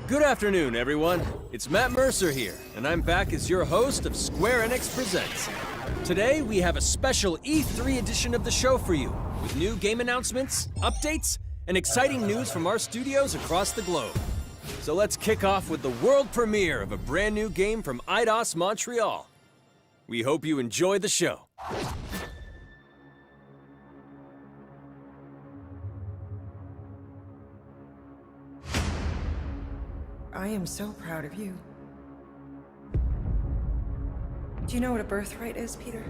Good afternoon, everyone. It's Matt Mercer here, and I'm back as your host of Square Enix Presents. Today, we have a special E3 edition of the show for you, with new game announcements, updates, and exciting news from our studios across the globe. So let's kick off with the world premiere of a brand new game from Eidos Montreal. We hope you enjoy the show. I am so proud of you. Do you know what a birthright is, Peter?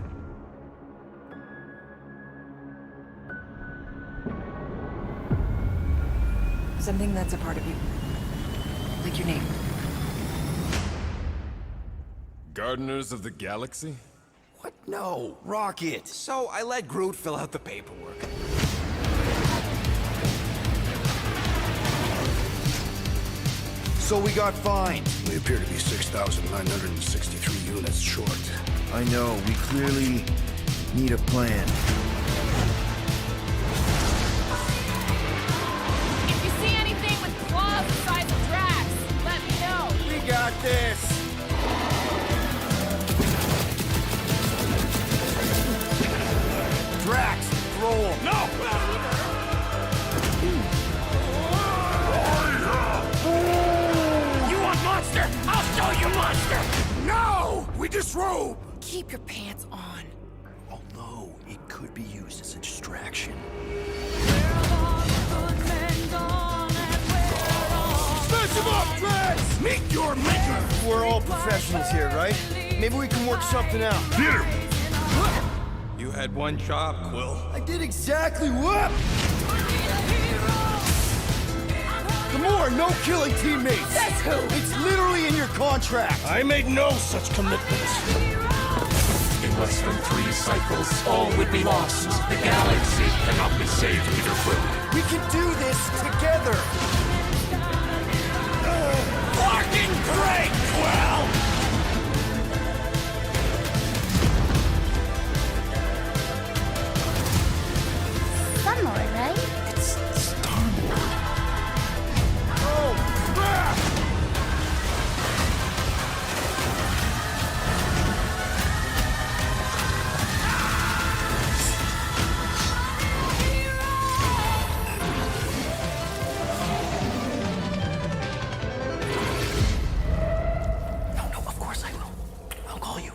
Something that's a part of you. Like your name. Gardeners of the Galaxy? What? No, Rocket. So I let Groot fill out the paperwork. So we got fined. We appear to be 6,963 units short. I know, we clearly need a plan. If you see anything with claws the size of Drax, let me know. We got this. Drax, throw him. No! Monster! I'll show you, monster! No! We disrobe! Keep your pants on. Although, it could be used as a distraction. Smash him up, Drax! Meet your maker! We're all professionals here, right? Maybe we can work something out. Peter! You had one job, Quill. I did exactly what? Gamora, no killing teammates! Says who? It's literally in your contract! I made no such commitments. In less than 3 cycles, all would be lost. The galaxy cannot be saved, Peter Quill. We can do this together! Fucking great, Quill! Sunlord, right? No, of course I will. I'll call you.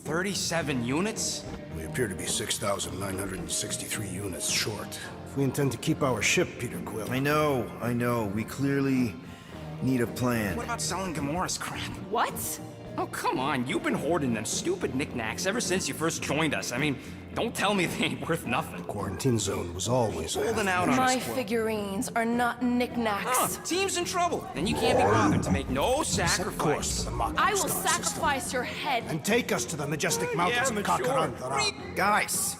37 units? We appear to be 6,963 units short. If we intend to keep our ship, Peter Quill. I know. We clearly need a plan. What about selling Gamora's crap? What? Oh, come on. You've been hoarding them stupid knickknacks ever since you first joined us. I mean, don't tell me they ain't worth nothing. Quarantine zone was always Holding out on My us, Quill. figurines are not knickknacks. Team's in trouble. Then you can't be bothered to make no Set course sacrifice. to the Mach I will star system. sacrifice your head. And take us to the majestic mountains of Carnation. Guys,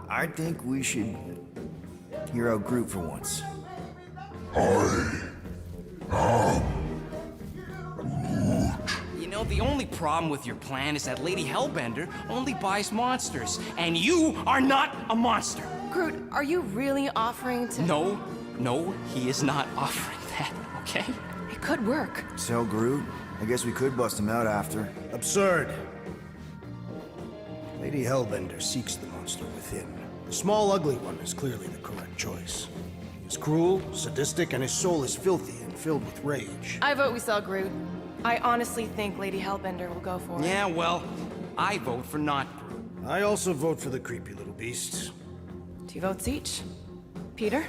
I think we should hear out Groot for once. You know, the only problem with your plan is that Lady Hellbender only buys monsters, and you are not a monster. Groot, are you really offering to... No, he is not offering that, okay? It could work. Sell Groot? I guess we could bust him out after. Absurd. Lady Hellbender seeks the monster within. The small, ugly one is clearly the correct choice. He is cruel, sadistic, and his soul is filthy and filled with rage. I vote we sell Groot. I honestly think Lady Hellbender will go for it. Yeah, well, I vote for not Groot. I also vote for the creepy little beast. 2 votes each. Peter?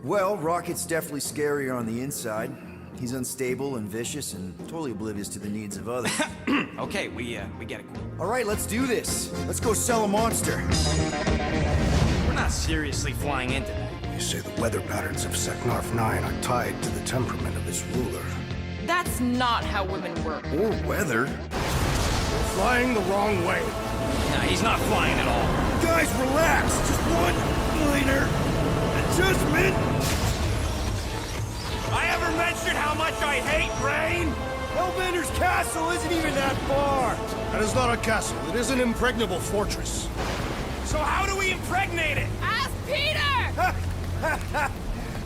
Well, Rocket's definitely scarier on the inside. He's unstable and vicious and totally oblivious to the needs of others. Okay, we get it. All right, let's do this. Let's go sell a monster. We're not seriously flying into that. You say the weather patterns of Seknarf 9 are tied to the temperament of its ruler. That's not how women work. Or weather. We're flying the wrong way. Nah, he's not flying at all. Guys, relax! Just one minor adjustment! I ever mentioned how much I hate rain? Hellbender's castle isn't even that far! That is not a castle. It is an impregnable fortress. So how do we impregnate it? Ask Peter!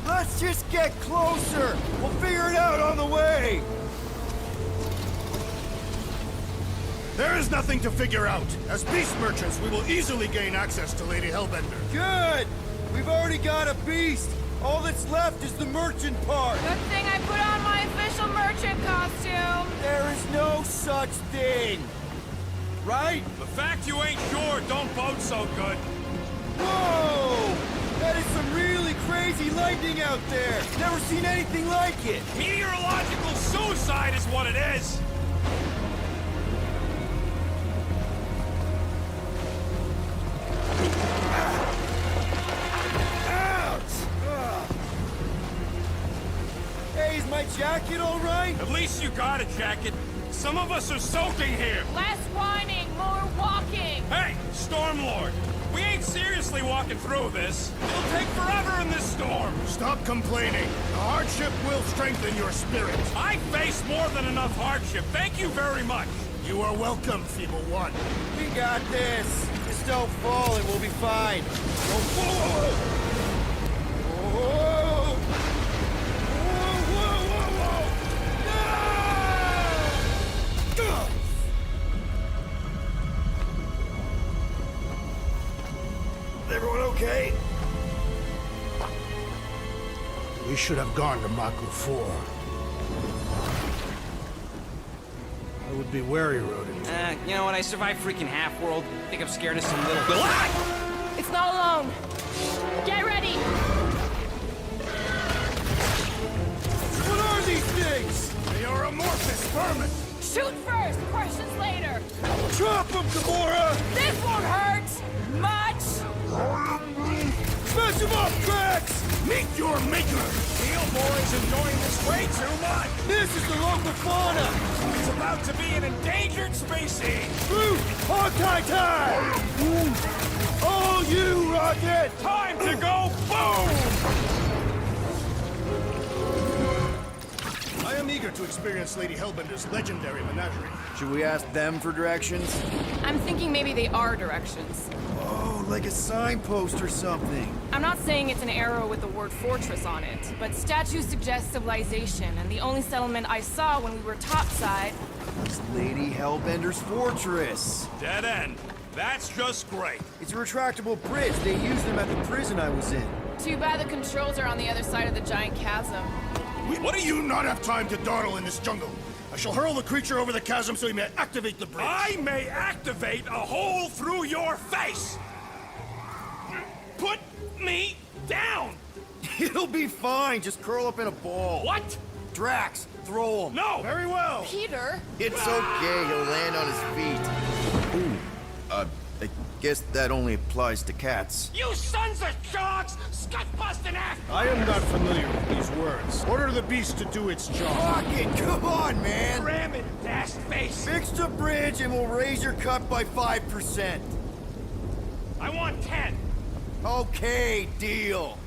Let's just get closer. We'll figure it out on the way. There is nothing to figure out. As beast merchants, we will easily gain access to Lady Hellbender. Good. We've already got a beast. All that's left is the merchant part. Good thing I put on my official merchant costume. There is no such thing. Right? The fact you ain't sure don't bode so good. Whoa! That is some really crazy lightning out there. Never seen anything like it. Meteorological suicide is what it is. Hey, is my jacket all right? At least you got a jacket. Some of us are soaking here. Less whining, more walking. Hey, Stormlord. We ain't seriously walking through this. It'll take forever in this storm. Stop complaining. The hardship will strengthen your spirit. I face more than enough hardship. Thank you very much. You are welcome, Feeble One. We got this. Just don't fall and we'll be fine. Whoa, whoa, whoa. Whoa. Whoa, whoa, whoa, whoa. No! Everyone okay? We should have gone to Maku 4. I would be wary, Rodin. You know what? I survived freaking Half-World. Think I'm scared of some little... It's not alone. Get ready. What are these things? They are amorphous vermin. Shoot first, questions later. Chop them, Gamora! This won't hurt much. Smash them up, Drax! Meet your maker! Steel Boy's enjoying this way too much. This is the local fauna! It's about to be an endangered species. Groot! Hawkeye time! All you, Rocket! Time to go boom! I am eager to experience Lady Hellbender's legendary menagerie. Should we ask them for directions? I'm thinking maybe they are directions. Oh, like a signpost or something. I'm not saying it's an arrow with the word fortress on it, but statues suggest civilization, and the only settlement I saw when we were topside... It's Lady Hellbender's fortress. Dead end. That's just great. It's a retractable bridge. They used them at the prison I was in. Too bad the controls are on the other side of the giant chasm. What do you not have time to dawdle in this jungle? I shall hurl the creature over the chasm so he may activate the bridge. I may activate a hole through your face. Put me down. It'll be fine. Just curl up in a ball. What? Drax, throw him. No. Very well. Peter? It's okay. He'll land on his feet. Ooh. I guess that only applies to cats. You sons of dogs! Scut-busting ass! I am not familiar with these words. Order the beast to do its job. Rocket, come on, man! Ram it, dash face! Fix the bridge and we'll raise your cut by 5%. I want 10. Okay, deal.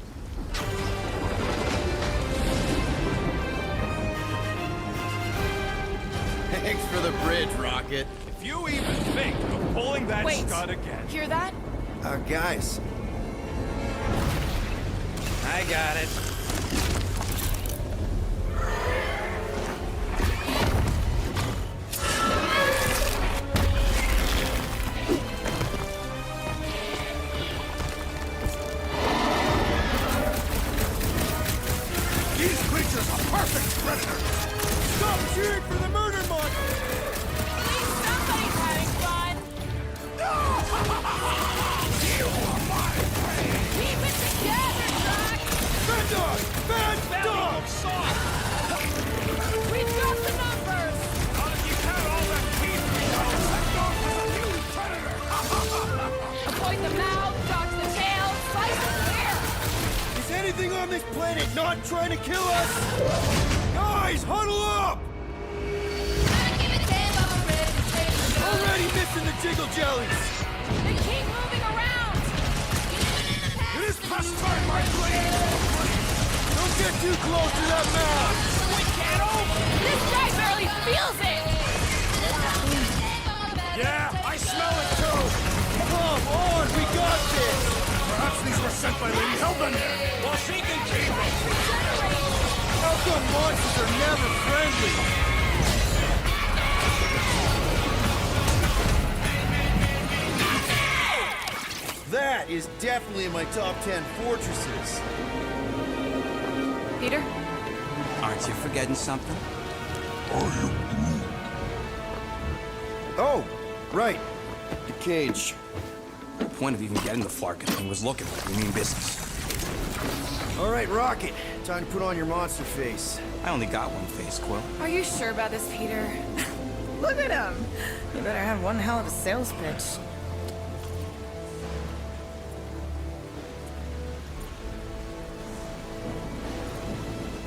Thanks for the bridge, Rocket. If you even think of pulling that Wait. stud again... Hear that? Guys. I got it. These creatures are perfect predators. Stop cheering for the murder monster! At least somebody's having fun. You are my prey! Keep it together, Doc. Bad dog! Bad Belly dog! looks soft! We've got the numbers. Not if you count all that teeth we know! That dog was a huge predator! Avoid the mouth, dodge the tail, slice the on this planet not trying to kill us? Guys, huddle up! Already missing the jiggle jellies! They keep moving around! It is past time, my blade! Don't get too close to that mouth! This guy barely feels it! Yeah, I smell it too! Come on, we got this! Perhaps these were sent by Lady Hellbender! Well, she can keep them! How come monsters are never friendly? That is definitely in my top 10 fortresses. Peter? Aren't you forgetting something? Oh, right. The cage. The point of even getting the Flarkin thing was looking like we mean business. All right, Rocket. Time to put on your monster face. I only got one face, Quill. Are you sure about this, Peter? Look at him! You better have one hell of a sales pitch.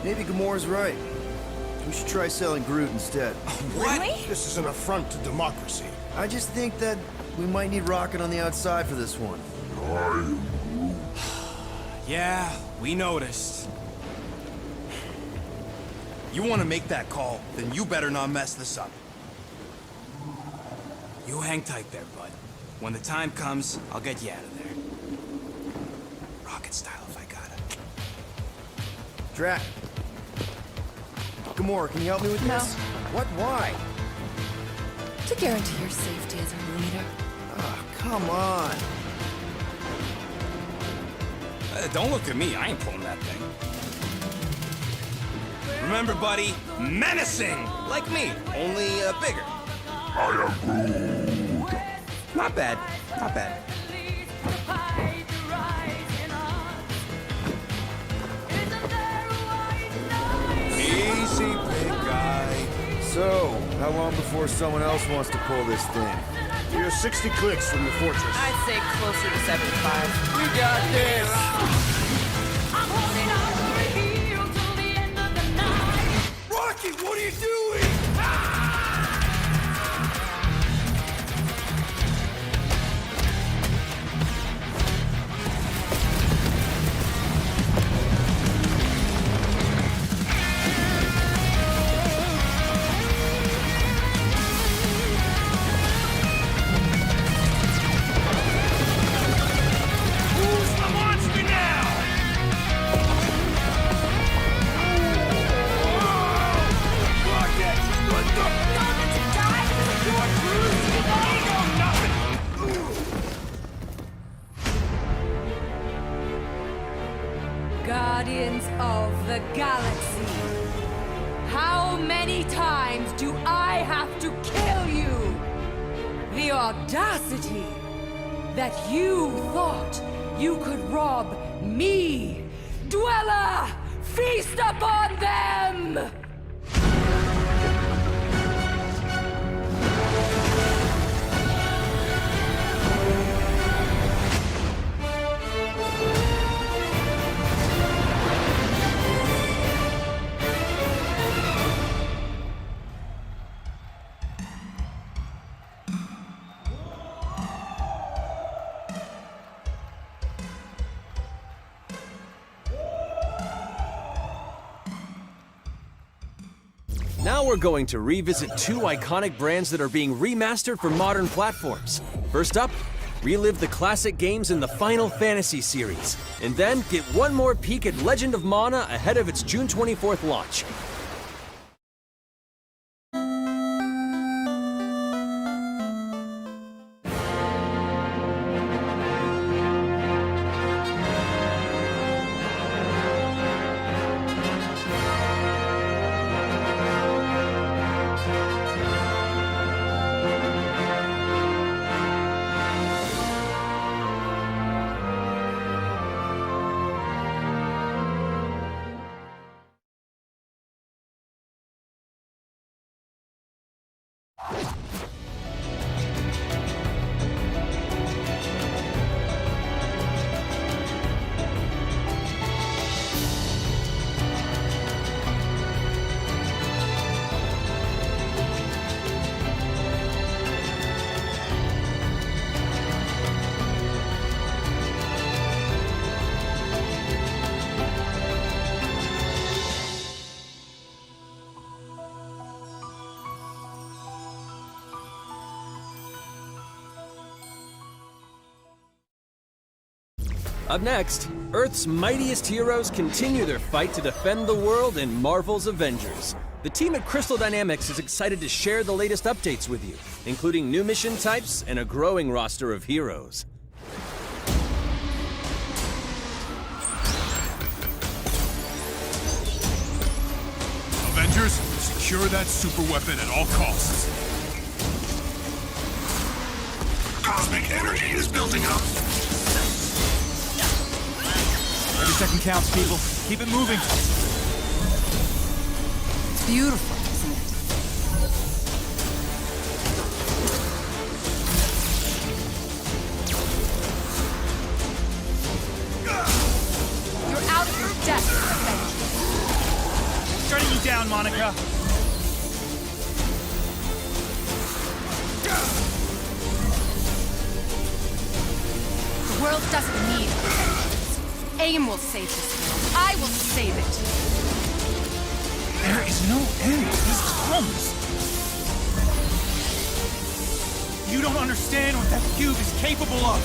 Maybe Gamora's right. We should try selling Groot instead. Really? This is an affront to democracy. I just think that we might need Rocket on the outside for this one. Yeah, we noticed. You want to make that call, then you better not mess this up. You hang tight there, bud. When the time comes, I'll get you out of there. Rocket style if I got it. Drac. Gamora, can you help me with No. this? What? Why? To guarantee your safety as our leader. Ah, come on. Don't look at me, I ain't pulling that thing. Remember, buddy, menacing! Like me, only bigger. Not bad, not bad. Easy, big guy. So, how long before someone else wants to pull this thing? You're 60 clicks from the fortress. I'd say closer to 75. We got this! Rocky, what are you doing? Who's the monster now? Rocket, what the? Guardians of the Galaxy. How many times do I have to kill you? The audacity that you thought you could rob me, Dweller! Feast upon them! Now we're going to revisit two iconic brands that are being remastered for modern platforms. First up, relive the classic games in the Final Fantasy series, and then get one more peek at Legend of Mana ahead of its June 24th launch. Up next, Earth's mightiest heroes continue their fight to defend the world in Marvel's Avengers. The team at Crystal Dynamics is excited to share the latest updates with you, including new mission types and a growing roster of heroes. Avengers, secure that super weapon at all costs. Cosmic energy is building up. Every second counts, people. Keep it moving. It's beautiful, isn't it? You're out of your depth, Avengers. Shutting you down, Monica. The world doesn't need Avengers. AIM will save this world. I will save it. There is no end to these clones. You don't understand what that cube is capable of.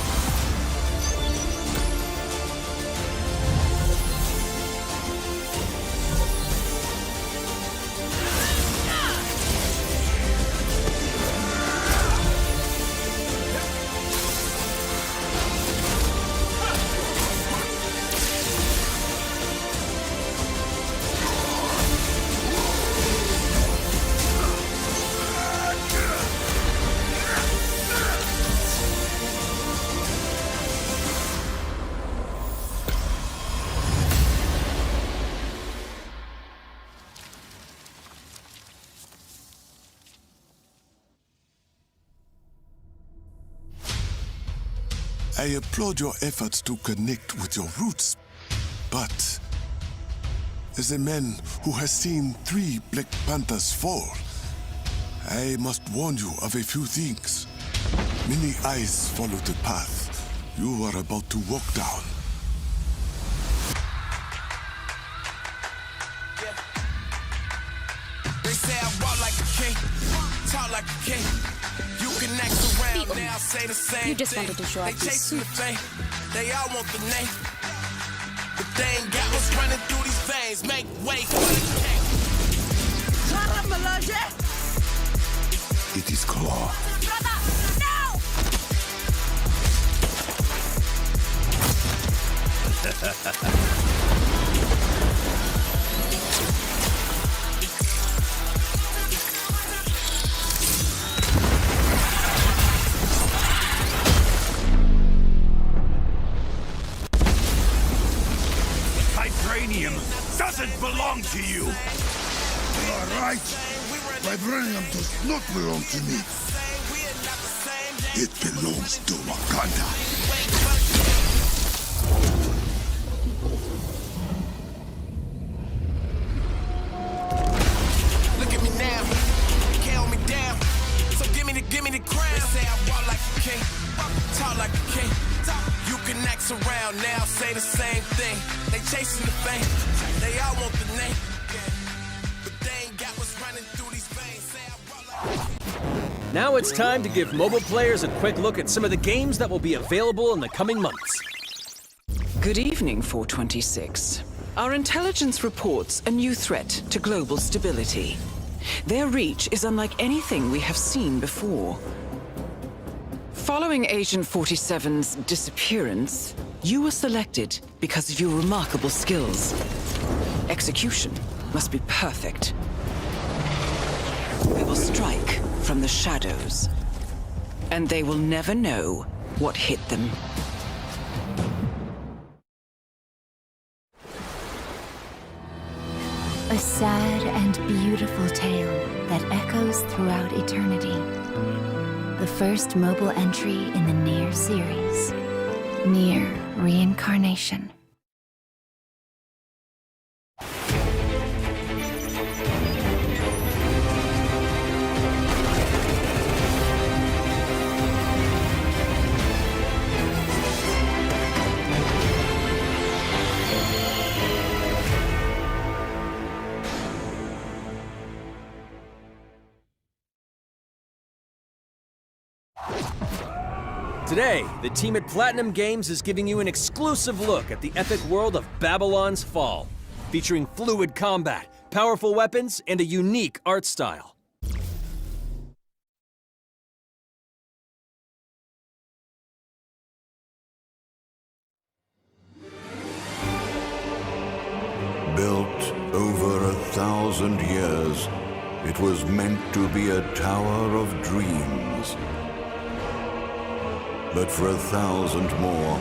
I applaud your efforts to connect with your roots, but as a man who has seen 3 Black Panthers fall, I must warn you of a few things. Many eyes follow the path you are about to walk down. They say I walk like a king, talk like a king. You can act around now, say the same. You just wanted to show off They your chasing the suit. fame, they all want the name. But they ain't got what's running through these veins. Make way for the king. It is Claw. Vibranium doesn't belong to you. You are right. Vibranium does not belong to me. It belongs to Wakanda. Look at me now, can't hold me down. So give me the crown. They say I walk like a king, talk like a king. You can act around now, say the same thing. They chasing the fame, they all want the name. But they ain't got what's running through these veins. Say I walk like a king. Now it's time to give mobile players a quick look at some of the games that will be available in the coming months. Good evening, 426. Our intelligence reports a new threat to global stability. Their reach is unlike anything we have seen before. Following Agent 47's disappearance, you were selected because of your remarkable skills. Execution must be perfect. We will strike from the shadows, and they will never know what hit them. A sad and beautiful tale that echoes throughout eternity. The first mobile entry in the NieR series, NieR Reincarnation. Today, the team at Platinum Games is giving you an exclusive look at the epic world of Babylon's Fall, featuring fluid combat, powerful weapons, and a unique art style. Built over 1,000 years, it was meant to be a tower of dreams. But for 1,000 more,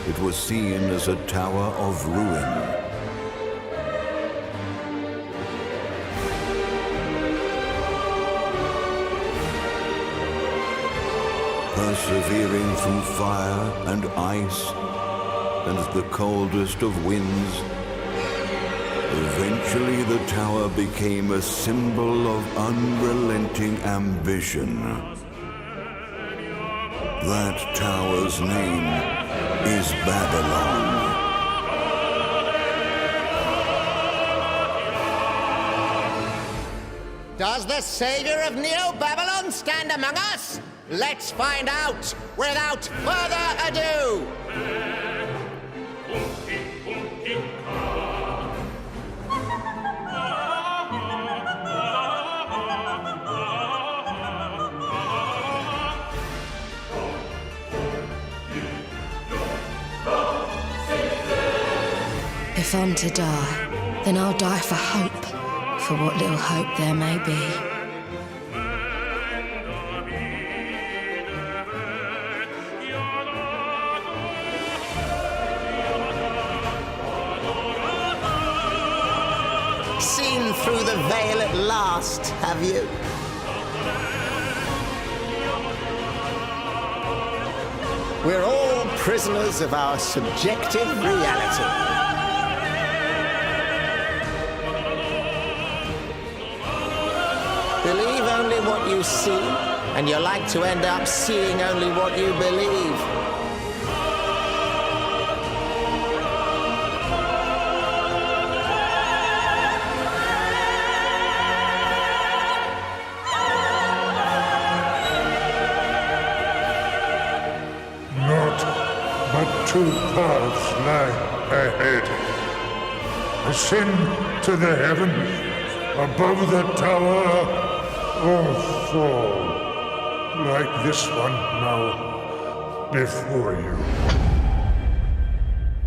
it was seen as a tower of ruin. Persevering through fire and ice and the coldest of winds, eventually the tower became a symbol of unrelenting ambition. That tower's name is Babylon. Does the savior of Neo Babylon stand among us? Let's find out without further ado! If I'm to die, then I'll die for hope, for what little hope there may be. Seen through the veil at last, have you? We're all prisoners of our subjective reality. Believe only what you see, and you're like to end up seeing only what you believe. Not but two paths lie ahead. Ascend to the heavens above the tower, or fall like this one now before you.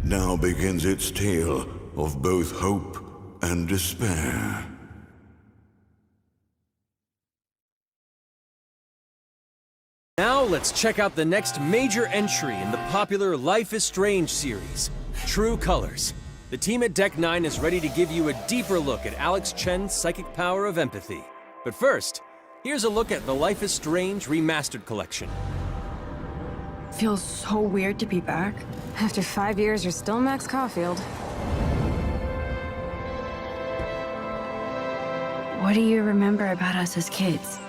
Now begins its tale of both hope and despair. Now let's check out the next major entry in the popular Life is Strange series, True Colors. The team at Deck 9 is ready to give you a deeper look at Alex Chen's psychic power of empathy. But first, here's a look at the Life is Strange Remastered Collection. Feels so weird to be back. After 5 years, you're still Max Caulfield. What do you remember about us as kids?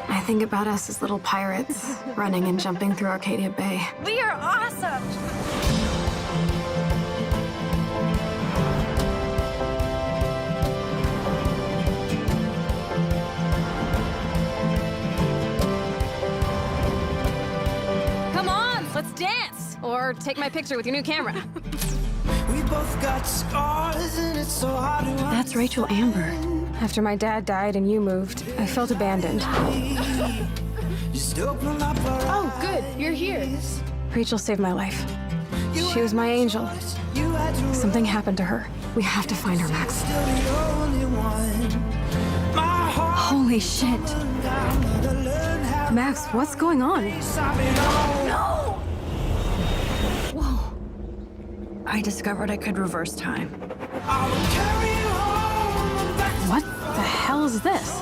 I think about us as little pirates, running and jumping through Arcadia Bay. We are awesome! Come on, let's dance! Or take my picture with your new camera. We both got scars and it's so hard to That's Rachel Amber. After my dad died and you moved, I felt abandoned. Oh, good, you're here. Rachel saved my life. She was my angel. Something happened to her. We have to find her, Max. Holy shit. Max, what's going on? No! Whoa. I discovered I could reverse time. What the hell is this?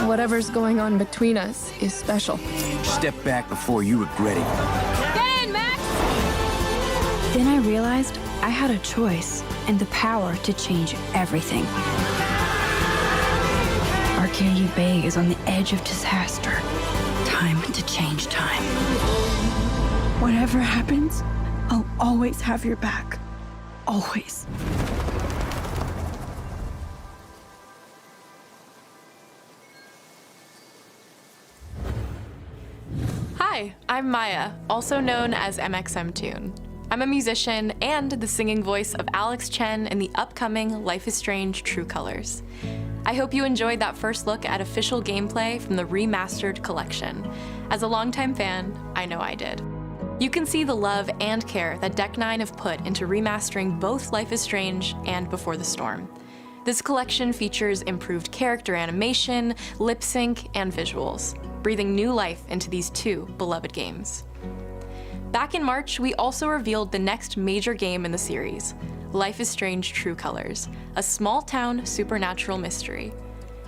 Whatever's going on between us is special. Step back before you regret it. Get in, Max! Then I realized I had a choice and the power to change everything. Arcadia Bay is on the edge of disaster. Time to change time. Whatever happens, I'll always have your back. Always. Hi, I'm Maya, also known as MXMTune. I'm a musician and the singing voice of Alex Chen in the upcoming Life is Strange True Colors. I hope you enjoyed that first look at official gameplay from the remastered collection. As a longtime fan, I know I did. You can see the love and care that Deck 9 have put into remastering both Life is Strange and Before the Storm. This collection features improved character animation, lip sync, and visuals, breathing new life into these two beloved games. Back in March, we also revealed the next major game in the series, Life is Strange True Colors, a small-town supernatural mystery.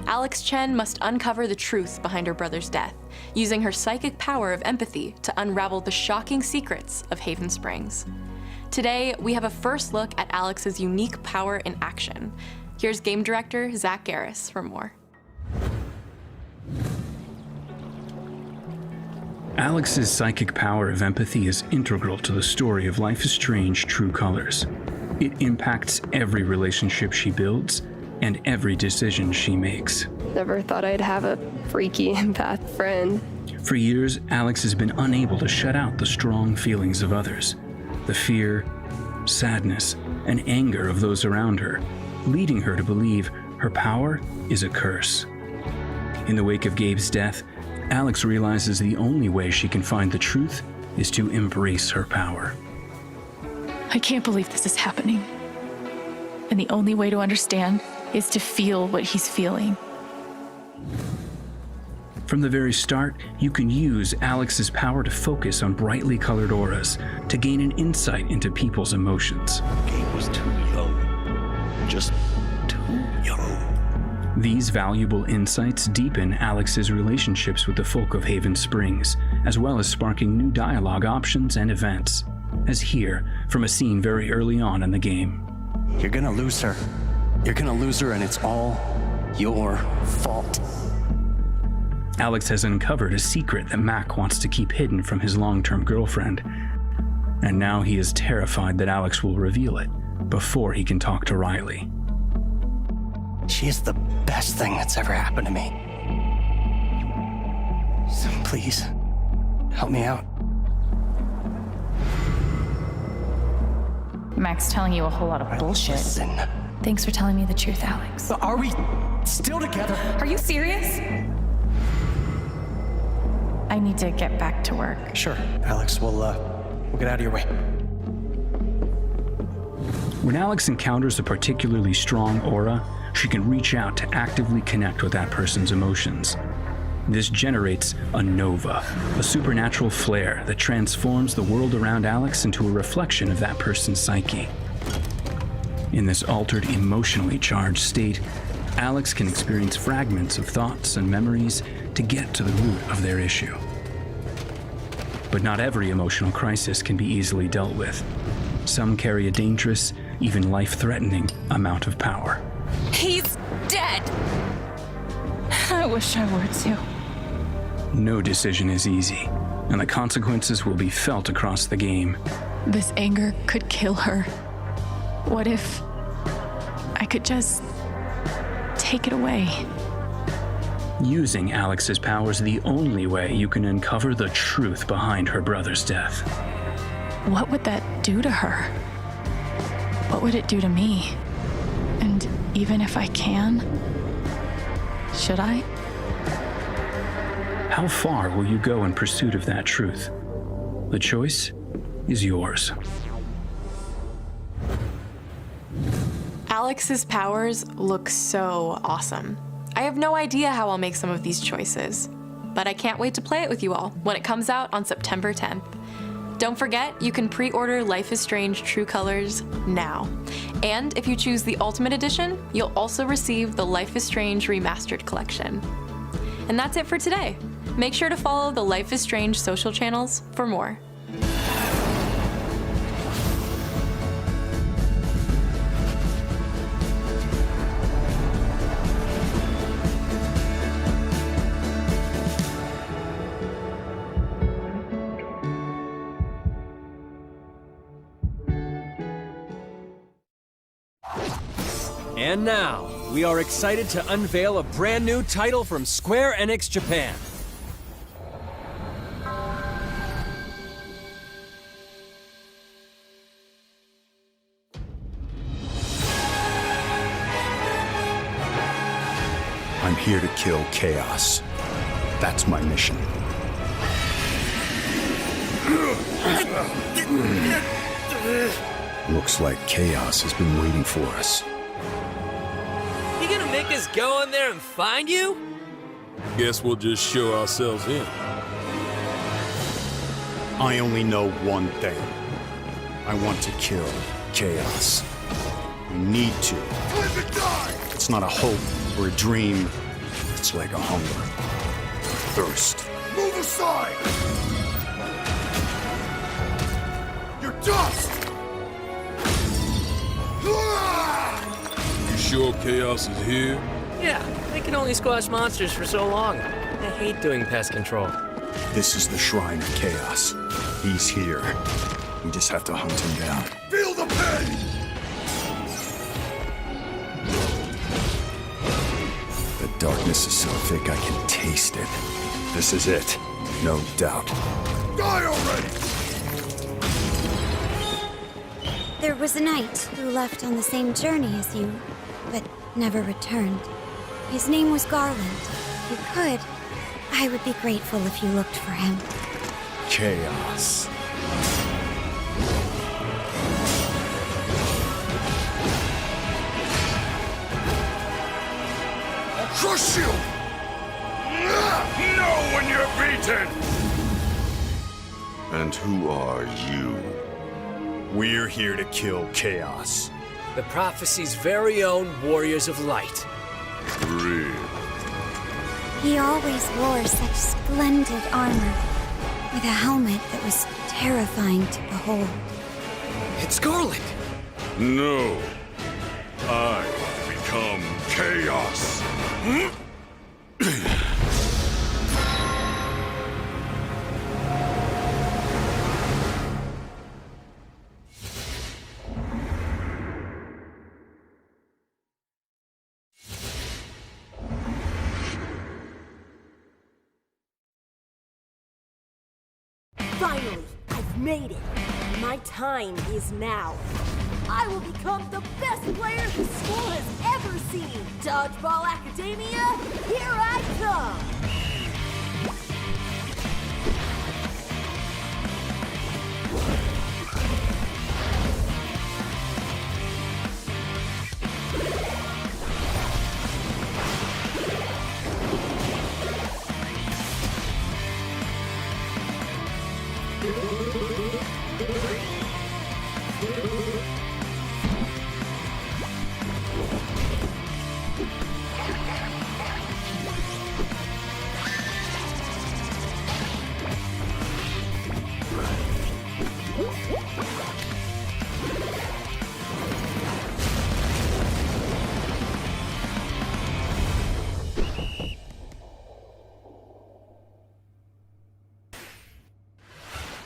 Alex Chen must uncover the truth behind her brother's death, using her psychic power of empathy to unravel the shocking secrets of Haven Springs. Today, we have a first look at Alex's unique power in action. Here's game director Zach Garris for more. Alex's psychic power of empathy is integral to the story of Life is Strange True Colors. It impacts every relationship she builds and every decision she makes. Never thought I'd have a freaky empath friend. For years, Alex has been unable to shut out the strong feelings of others, the fear, sadness, and anger of those around her, leading her to believe her power is a curse. In the wake of Gabe's death, Alex realizes the only way she can find the truth is to embrace her power. I can't believe this is happening. And the only way to understand is to feel what he's feeling. From the very start, you can use Alex's power to focus on brightly colored auras to gain an insight into people's emotions. Gabe was too young. Just too young. These valuable insights deepen Alex's relationships with the folk of Haven Springs, as well as sparking new dialogue options and events, as here from a scene very early on in the game. You're gonna lose her. You're gonna lose her, and it's all your fault. Alex has uncovered a secret that Mac wants to keep hidden from his long-term girlfriend, and now he is terrified that Alex will reveal it before he can talk to Riley. She is the best thing that's ever happened to me. So please, help me out. Mac's telling you a whole lot of bullshit. Listen. Thanks for telling me the truth, Alex. Are we still together? Are you serious? I need to get back to work. Sure, Alex, we'll get out of your way. When Alex encounters a particularly strong aura, she can reach out to actively connect with that person's emotions. This generates a nova, a supernatural flare that transforms the world around Alex into a reflection of that person's psyche. In this altered, emotionally charged state, Alex can experience fragments of thoughts and memories to get to the root of their issue. But not every emotional crisis can be easily dealt with. Some carry a dangerous, even life-threatening amount of power. He's dead! I wish I were too. No decision is easy, and the consequences will be felt across the game. This anger could kill her. What if I could just take it away? Using Alex's power is the only way you can uncover the truth behind her brother's death. What would that do to her? What would it do to me? And even if I can, should I? How far will you go in pursuit of that truth? The choice is yours. Alex's powers look so awesome. I have no idea how I'll make some of these choices, but I can't wait to play it with you all when it comes out on September 10th. Don't forget, you can pre-order Life is Strange True Colors now. And if you choose the Ultimate Edition, you'll also receive the Life is Strange Remastered Collection. And that's it for today. Make sure to follow the Life is Strange social channels for more. And now, we are excited to unveil a brand new title from Square Enix Japan. here to kill chaos. That's my mission. Looks like chaos has been waiting for us. You gonna make us go in there and find you? Guess we'll just show ourselves in. I only know one thing. I want to kill chaos. I need to. Live and die! It's not a hope or a dream. It's like a hunger. Thirst. Move aside! You're dust! You sure chaos is here? Yeah, they can only squash monsters for so long. I hate doing pest control. This is the shrine of chaos. He's here. We just have to hunt him down. Feel the pain! The darkness is so thick I can taste it. This is it. No doubt. Die already! There was a knight who left on the same journey as you, but never returned. His name was Garland. If you could, I would be grateful if you looked for him. Chaos. I'll crush you! Know when you're beaten! And who are you? We're here to kill chaos. The prophecy's very own Warriors of Light. Really? He always wore such splendid armor, with a helmet that was terrifying to behold. It's Garland! No. I become chaos. Finally, I've made it. My time is now. I will become the best player the school has ever seen. Dodgeball Academia, here I come.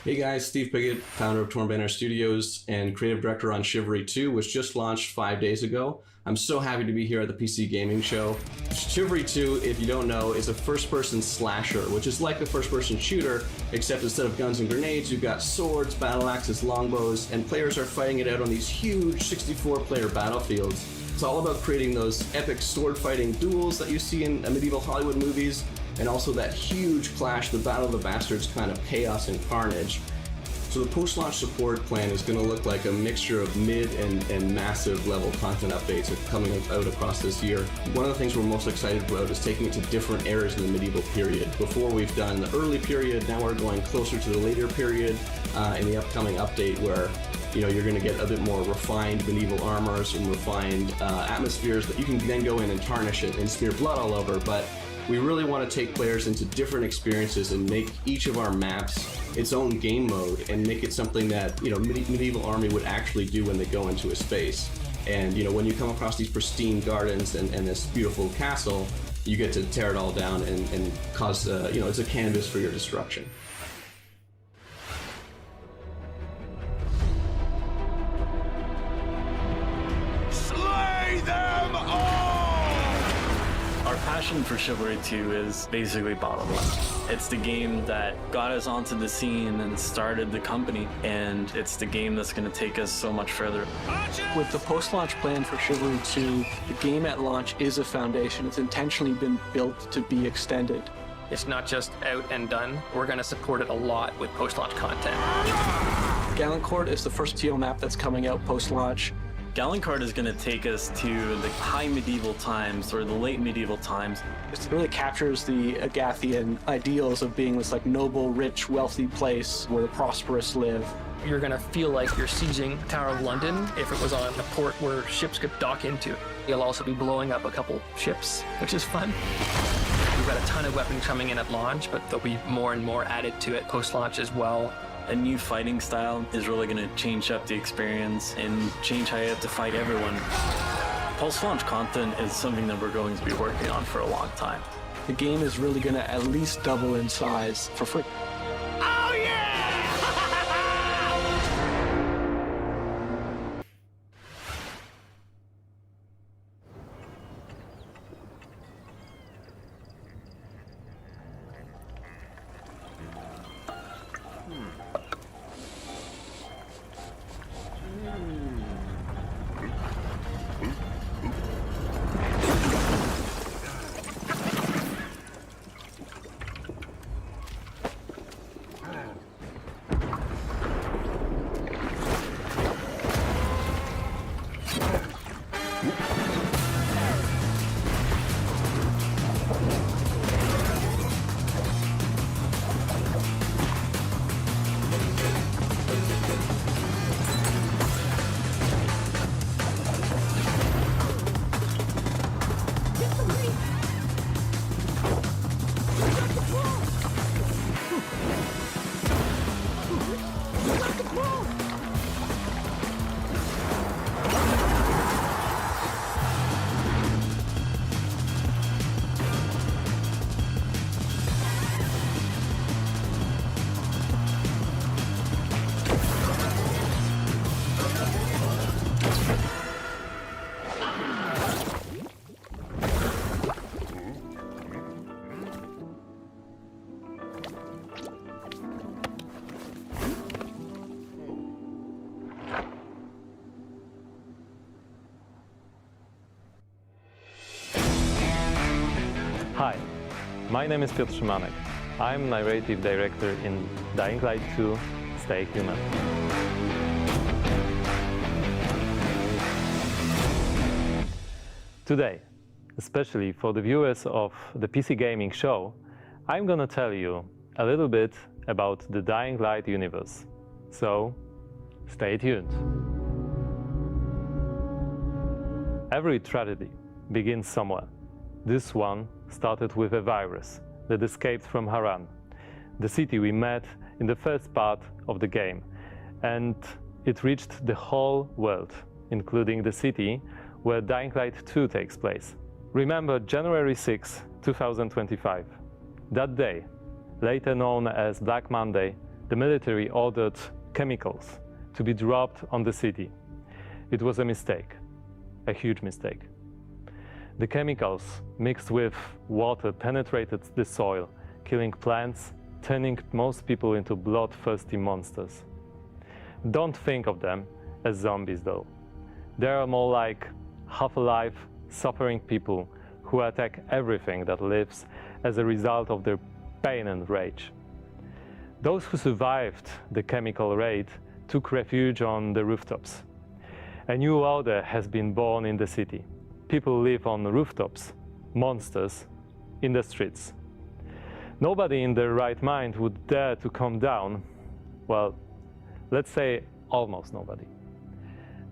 Hey guys, Steve Piggott, founder of Torn Banner Studios and creative director on Chivalry 2, which just launched 5 days ago. I'm so happy to be here at the PC Gaming Show. Chivalry 2, if you don't know, is a first-person slasher, which is like a first-person shooter, except instead of guns and grenades, you've got swords, battle axes, longbows, and players are fighting it out on these huge 64-player battlefields. It's all about creating those epic sword-fighting duels that you see in medieval Hollywood movies, and also that huge clash, the Battle of the Bastards kind of chaos and carnage. So the post-launch support plan is going to look like a mixture of mid and massive level content updates coming out across this year. One of the things we're most excited about is taking it to different eras in the medieval period. Before we've done the early period, now we're going closer to the later period in the upcoming update where you're going to get a bit more refined medieval armors and refined atmospheres that you can then go in and tarnish it and smear blood all over. But we really want to take players into different experiences and make each of our maps its own game mode and make it something that medieval army would actually do when they go into a space. And when you come across these pristine gardens and this beautiful castle, you get to tear it all down and cause it's a canvas for your destruction. Slay them all! Our passion vision for Chivalry 2 is basically bottom line. It's the game that got us onto the scene and started the company, and it's the game that's going to take us so much further. With the post-launch plan for Chivalry 2, the game at launch is a foundation. It's intentionally been built to be extended. It's not just out and done. We're going to support it a lot with post-launch content. Gallancourt is the first TO map that's coming out post-launch. Gallancourt is going to take us to the high medieval times or the late medieval times. It really captures the Agathian ideals of being this like noble, rich, wealthy place where the prosperous live. You're going to feel like you're sieging the Tower of London if it was on a port where ships could dock into. You'll also be blowing up a couple ships, which is fun. We've got a ton of weapons coming in at launch, but there'll be more and more added to it post-launch as well. A new fighting style is really going to change up the experience and change how you have to fight everyone. Post-launch content is something that we're going to be working on for a long time. The game is really going to at least double in size for free. Hi, my name is Piotr Szymanek. I'm narrative director in Dying Light 2, Stay Human. Today, especially for the viewers of the PC Gaming Show, I'm gonna tell you a little bit about the Dying Light universe. So, stay tuned. Every tragedy begins somewhere. This one started with a virus that escaped from Haran, the city we met in the first part of the game, and it reached the whole world, including the city where Dying Light 2 takes place. Remember January 6, 2025. That day, later known as Black Monday, the military ordered chemicals to be dropped on the city. It was a mistake, a huge mistake. The chemicals mixed with water penetrated the soil, killing plants, turning most people into bloodthirsty monsters. Don't think of them as zombies though. They are more like half-alive, suffering people who attack everything that lives as a result of their pain and rage. Those who survived the chemical raid took refuge on the rooftops. A new order has been born in the city. People live on rooftops, monsters in the streets. Nobody in their right mind would dare to come down. Well, let's say almost nobody.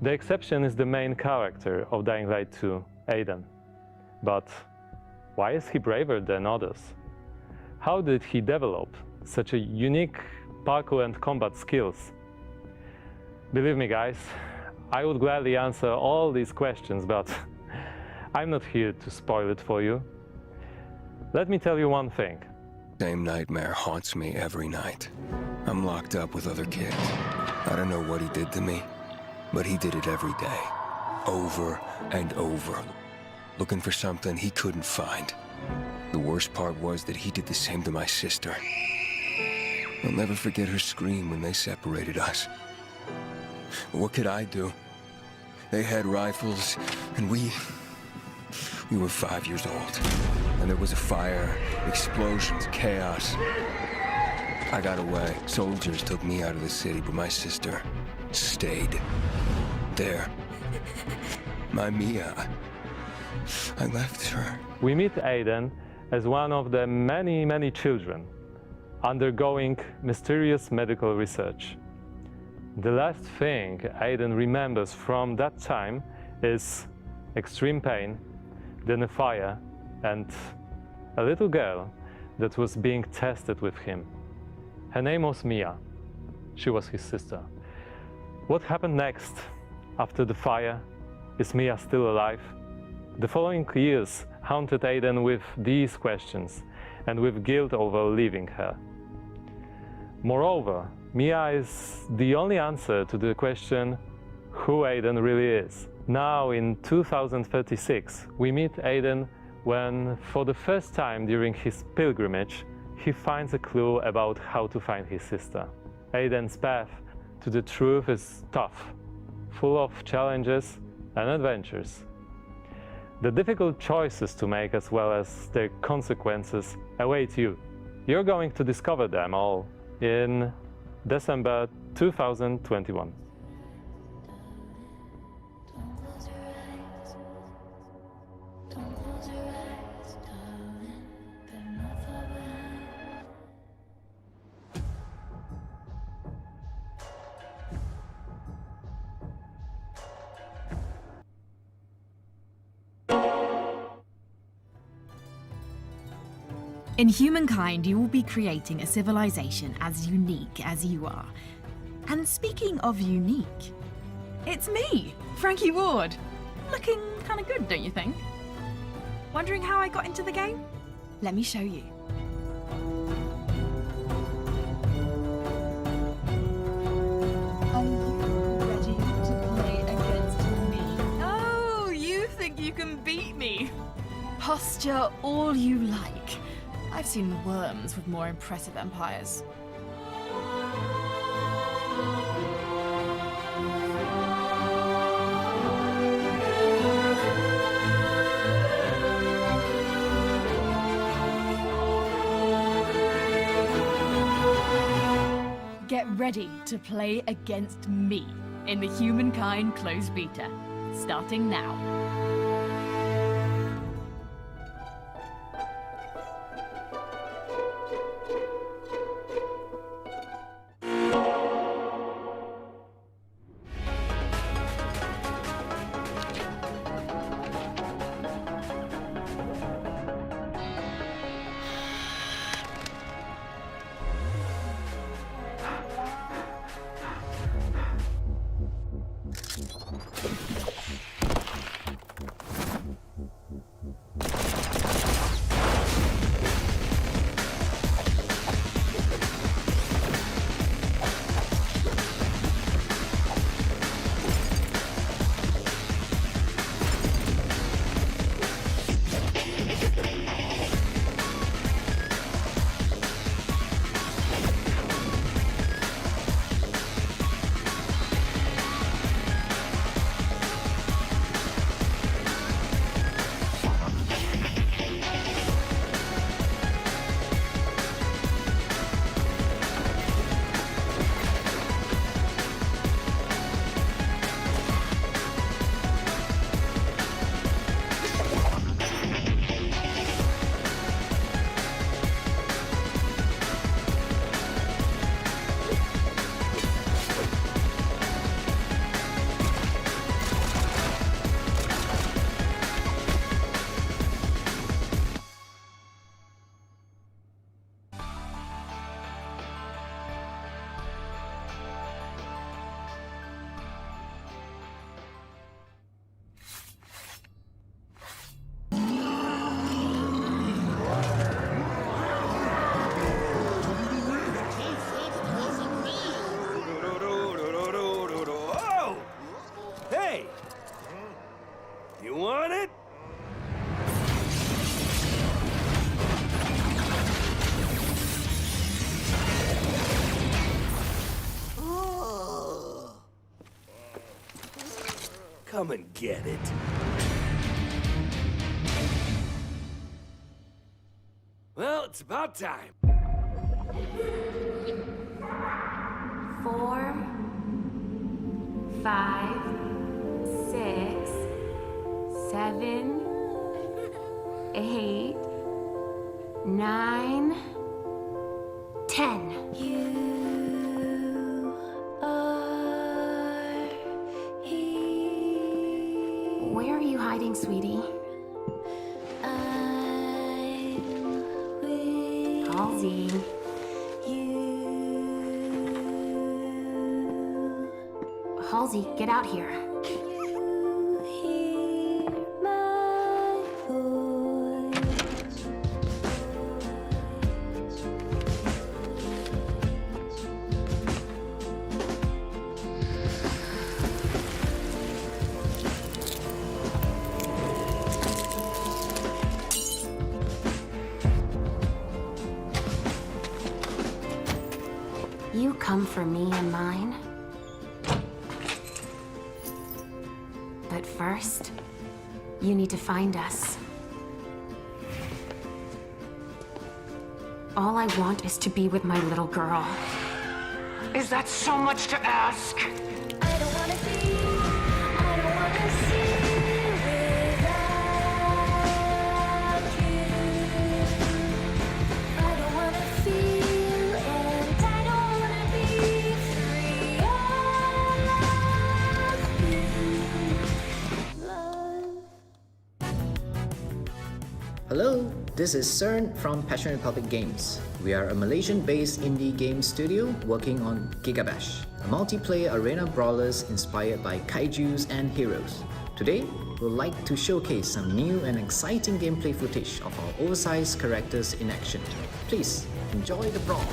The exception is the main character of Dying Light 2, Aiden. But why is he braver than others? How did he develop such a unique parkour and combat skills? Believe me guys, I would gladly answer all these questions, but I'm not here to spoil it for you. Let me tell you one thing. Same nightmare haunts me every night. I'm locked up with other kids. I don't know what he did to me, but he did it every day. Over and over. Looking for something he couldn't find. The worst part was that he did the same to my sister. I'll never forget her scream when they separated us. What could I do? They had rifles, and we were 5 years old. And there was a fire, explosions, chaos. I got away. Soldiers took me out of the city, but my sister stayed there. My Mia, I left her. We meet Aiden as one of the many, many children undergoing mysterious medical research. The last thing Aiden remembers from that time is extreme pain, then a fire, and a little girl that was being tested with him. Her name was Mia. She was his sister. What happened next after the fire? Is Mia still alive? The following years haunted Aiden with these questions and with guilt over leaving her. Moreover, Mia is the only answer to the question who Aiden really is. Now in 2036, we meet Aiden when, for the first time during his pilgrimage, he finds a clue about how to find his sister. Aiden's path to the truth is tough, full of challenges and adventures. The difficult choices to make as well as their consequences await you. You're going to discover them all in December 2021. In Humankind, you will be creating a civilization as unique as you are. And speaking of unique, it's me, Frankie Ward. Looking kind of good, don't you think? Wondering how I got into the game? Let me show you. Are you ready to play against me? Oh, you think you can beat me? Posture all you like. I've seen worms with more impressive empires. Get ready to play against me in the Humankind closed beta, starting now. Come and get it. Well, it's about time. 4, 5, 6, 7, 8, 9, 10. Where are you hiding, sweetie? Halsey. Halsey, get out here. You come for me and mine. But first, you need to find us. All I want is to be with my little girl. Is that so much to ask? Hello, this is CERN from Passion Republic Games. We are a Malaysian-based indie game studio working on Gigabash, a multiplayer arena brawlers inspired by kaijus and heroes. Today, we'd like to showcase some new and exciting gameplay footage of our oversized characters in action. Please, enjoy the brawl.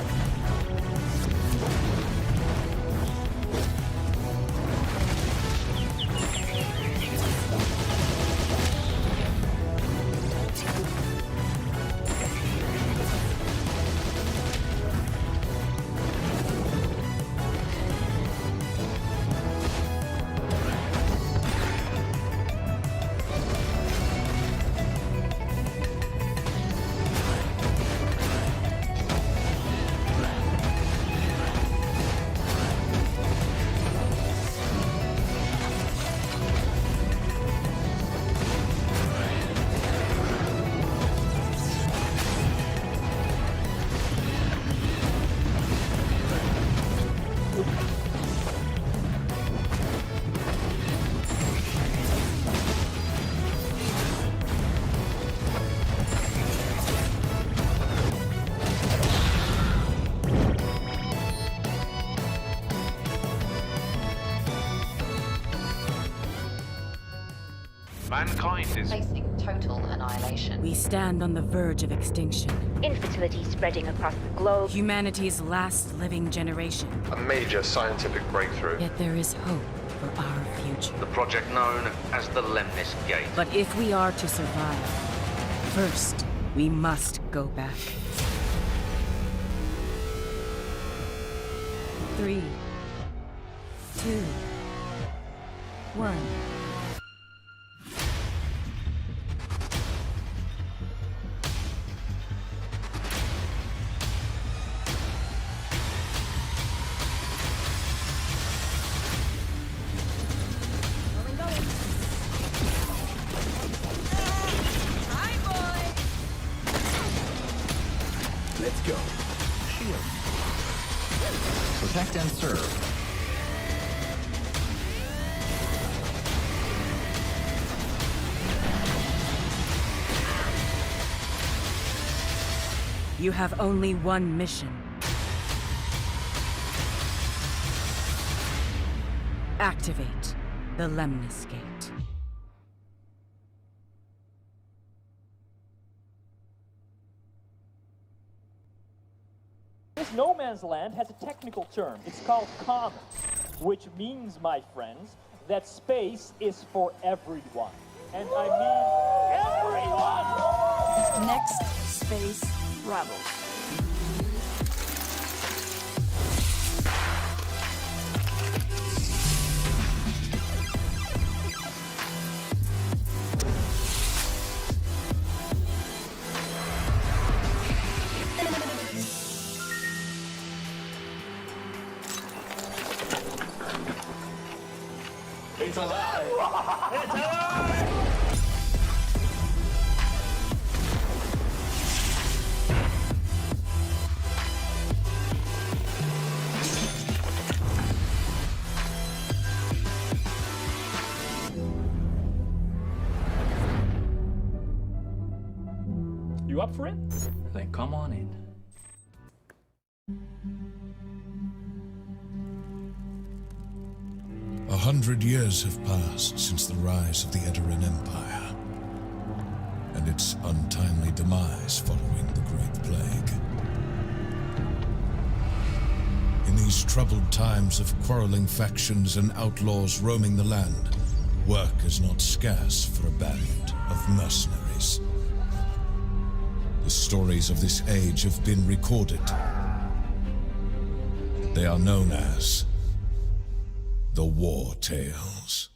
Mankind is facing total annihilation. We stand on the verge of extinction. Infertility spreading across the globe. Humanity's last living generation. a major scientific breakthrough. Yet there is hope for our future. The project known as the Lemnis Gate. But if we are to survive, first, we must go back. 3, 2, 1. Let's go. Shield. Protect and serve. You have only one mission. Activate the Lemnis Gate. This no man's land has a technical term. It's called common, which means, my friends, that space is for everyone. And I mean everyone! Next Space Rebels. It's alive! It's alive! You up for it? Then come on in. A 100 years have passed since the rise of the Edoran Empire and its untimely demise following the Great Plague. In these troubled times of quarreling factions and outlaws roaming the land, work is not scarce for a band of mercenaries. The stories of this age have been recorded. They are known as the WarTales.